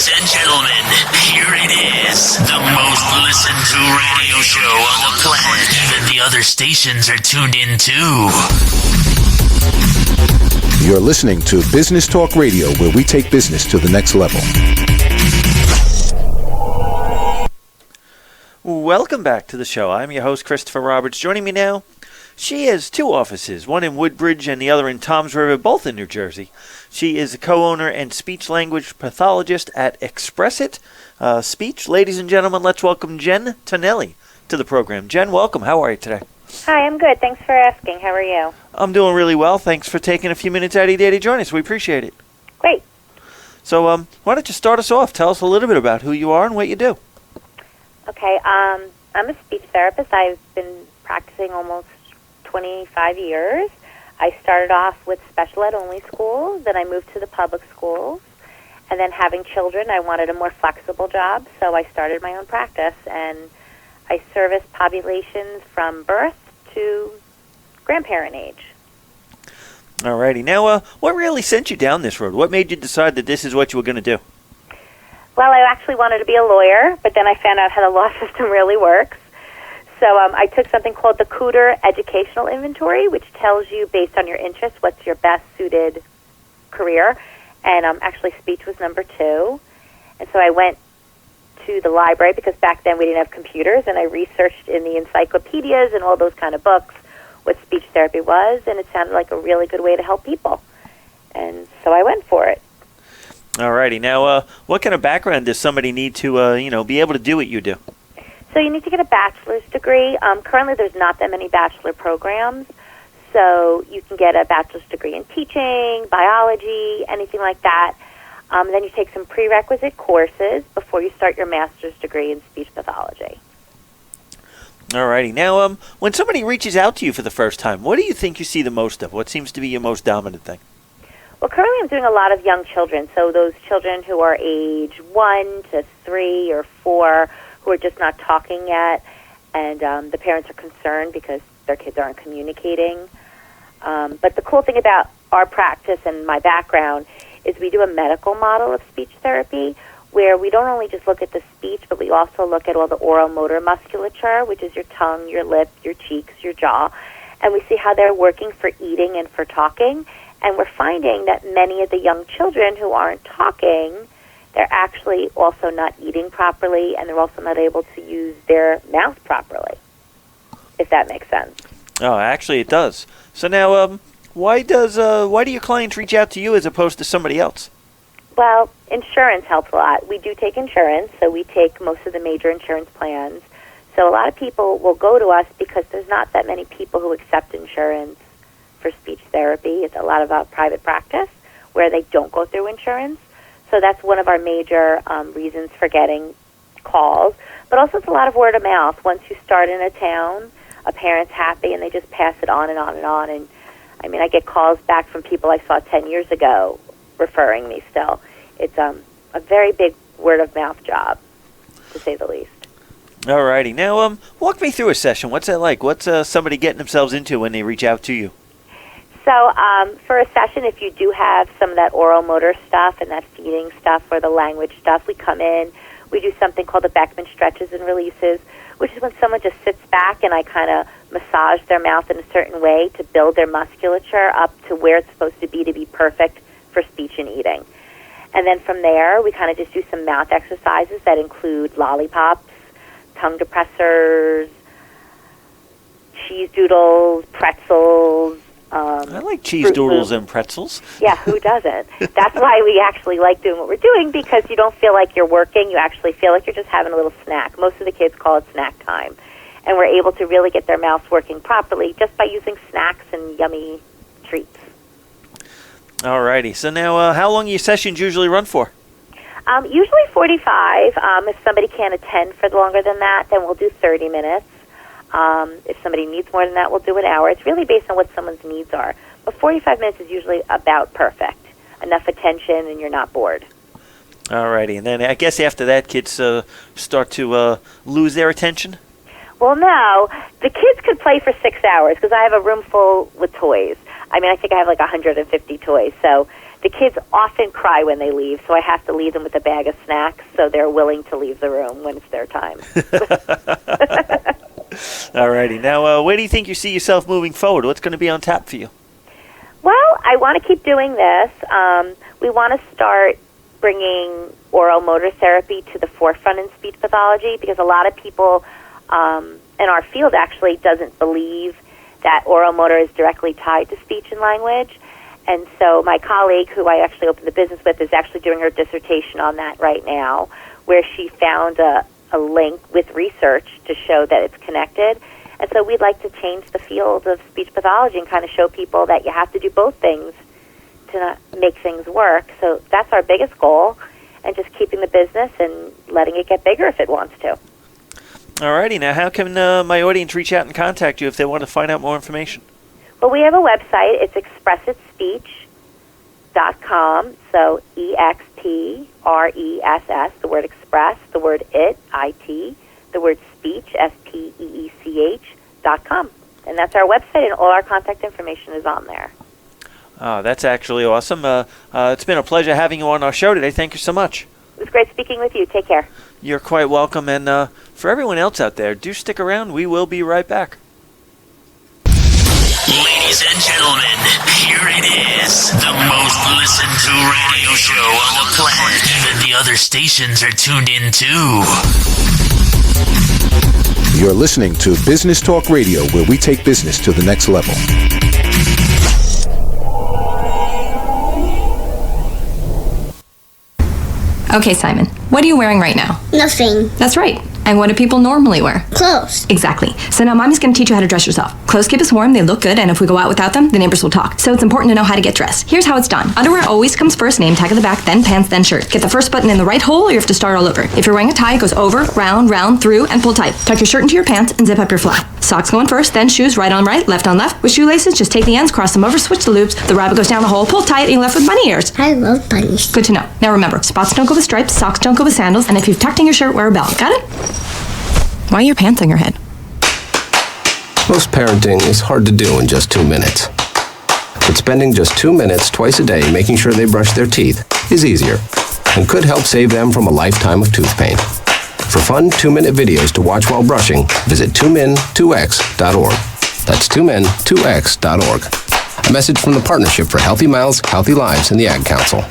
Ladies and gentlemen, here it is. The most listened to radio show on the planet. Even the other stations are tuned in too. You're listening to Business Talk Radio, where we take business to the next level. Welcome back to the show. I'm your host, Christopher Roberts. Joining me now, she has two offices, one in Woodbridge and the other in Toms River, both in New Jersey. She is a co-owner and speech-language pathologist at Express It Speech. Ladies and gentlemen, let's welcome Jen Tonelli to the program. Jen, welcome. How are you today? Hi, I'm good. Thanks for asking. How are you? I'm doing really well. Thanks for taking a few minutes out of your day to join us. We appreciate it. Great. So why don't you start us off? Tell us a little bit about who you are and what you do. Okay. I'm a speech therapist. I've been practicing almost 25 years. I started off with special ed only schools, then I moved to the public schools, and then having children, I wanted a more flexible job, so I started my own practice, and I service populations from birth to grandparent age. Alrighty. Now, what really sent you down this road? What made you decide that this is what you were going to do? Well, I actually wanted to be a lawyer, but then I found out how the law system really works. So I took something called the Cooter Educational Inventory, which tells you, based on your interests, what's your best suited career. And actually, speech was number 2. And so I went to the library, because back then we didn't have computers, and I researched in the encyclopedias and all those kind of books what speech therapy was, and it sounded like a really good way to help people. And so I went for it. Alrighty. Now, what kind of background does somebody need to, be able to do what you do? So you need to get a bachelor's degree. Currently, there's not that many bachelor programs, so you can get a bachelor's degree in teaching, biology, anything like that. Then you take some prerequisite courses before you start your master's degree in speech pathology. Alrighty. Now, when somebody reaches out to you for the first time, what do you think you see the most of? What seems to be your most dominant thing? Well, currently I'm doing a lot of young children, so those children who are age 1 to 3 or 4, who are just not talking yet, and the parents are concerned because their kids aren't communicating. But the cool thing about our practice and my background is we do a medical model of speech therapy, where we don't only just look at the speech, but we also look at all the oral motor musculature, which is your tongue, your lip, your cheeks, your jaw, and we see how they're working for eating and for talking. And we're finding that many of the young children who aren't talking, they're actually also not eating properly, and they're also not able to use their mouth properly, if that makes sense. Oh, actually it does. So now, why do your clients reach out to you as opposed to somebody else? Well, insurance helps a lot. We do take insurance, so we take most of the major insurance plans. So a lot of people will go to us because there's not that many people who accept insurance for speech therapy. It's a lot of private practice where they don't go through insurance. So that's one of our major reasons for getting calls. But also it's a lot of word of mouth. Once you start in a town, a parent's happy and they just pass it on and on and on. And I mean, I get calls back from people I saw 10 years ago referring me still. It's a very big word of mouth job, to say the least. Alrighty. Now, walk me through a session. What's that like? What's somebody getting themselves into when they reach out to you? So for a session, if you do have some of that oral motor stuff and that feeding stuff or the language stuff, we come in, we do something called the Beckman stretches and releases, which is when someone just sits back and I kind of massage their mouth in a certain way to build their musculature up to where it's supposed to be perfect for speech and eating. And then from there, we kind of just do some mouth exercises that include lollipops, tongue depressors, cheese doodles, pretzels. I like cheese doodles and pretzels. Yeah, who doesn't? That's why we actually like doing what we're doing, because you don't feel like you're working. You actually feel like you're just having a little snack. Most of the kids call it snack time. And we're able to really get their mouths working properly just by using snacks and yummy treats. Alrighty. So now, how long your sessions usually run for? Usually 45. If somebody can't attend for longer than that, then we'll do 30 minutes. If somebody needs more than that, we'll do an hour. It's really based on what someone's needs are. But 45 minutes is usually about perfect. Enough attention and you're not bored. Alrighty. And then I guess after that, kids start to lose their attention? Well, no. The kids could play for 6 hours because I have a room full with toys. I mean, I think I have like 150 toys. So the kids often cry when they leave, so I have to leave them with a bag of snacks so they're willing to leave the room when it's their time. All righty. Now, where do you think you see yourself moving forward? What's going to be on tap for you? Well, I want to keep doing this. We want to start bringing oral motor therapy to the forefront in speech pathology because a lot of people in our field actually doesn't believe that oral motor is directly tied to speech and language. And so my colleague, who I actually opened the business with, is actually doing her dissertation on that right now, where she found a link with research to show that it's connected. And so we'd like to change the field of speech pathology and kind of show people that you have to do both things to make things work. So that's our biggest goal, and just keeping the business and letting it get bigger if it wants to. All righty. Now, how can my audience reach out and contact you if they want to find out more information? Well, we have a website. It's expressitspeech.com. So EXPRESS, the word express, the word it, IT, the word speech, SPEECH.com. And that's our website, and all our contact information is on there. Oh, that's actually awesome. It's been a pleasure having you on our show today. Thank you so much. It was great speaking with you. Take care. You're quite welcome. And for everyone else out there, do stick around. We will be right back. Ladies and gentlemen, here it is. The most listened to radio show on the planet. Even the other stations are tuned in too. You're listening to Business Talk Radio, where we take business to the next level. Okay, Simon, what are you wearing right now? Nothing. That's right. And what do people normally wear? Clothes. Exactly. So now Mommy's going to teach you how to dress yourself. Clothes keep us warm, they look good, and if we go out without them, the neighbors will talk. So it's important to know how to get dressed. Here's how it's done. Underwear always comes first, name tag at the back, then pants, then shirt. Get the first button in the right hole, or you have to start all over. If you're wearing a tie, it goes over, round, through, and pull tight. Tuck your shirt into your pants and zip up your fly. Socks going first, then shoes, right on right, left on left. With shoelaces, just take the ends, cross them over, switch the loops. The rabbit goes down the hole, pull tight, and you're left with bunny ears. I love bunnies. Good to know. Now remember, spots don't go with stripes, socks don't go with sandals, and if you've tucked in your shirt, wear a belt. Got it? Why are your pants on your head? Most parenting is hard to do in just 2 minutes. But spending just 2 minutes twice a day making sure they brush their teeth is easier and could help save them from a lifetime of tooth pain. For fun 2-minute videos to watch while brushing, visit 2min2x.org. That's 2min2x.org. A message from the Partnership for Healthy Mouths, Healthy Lives and the Ad Council.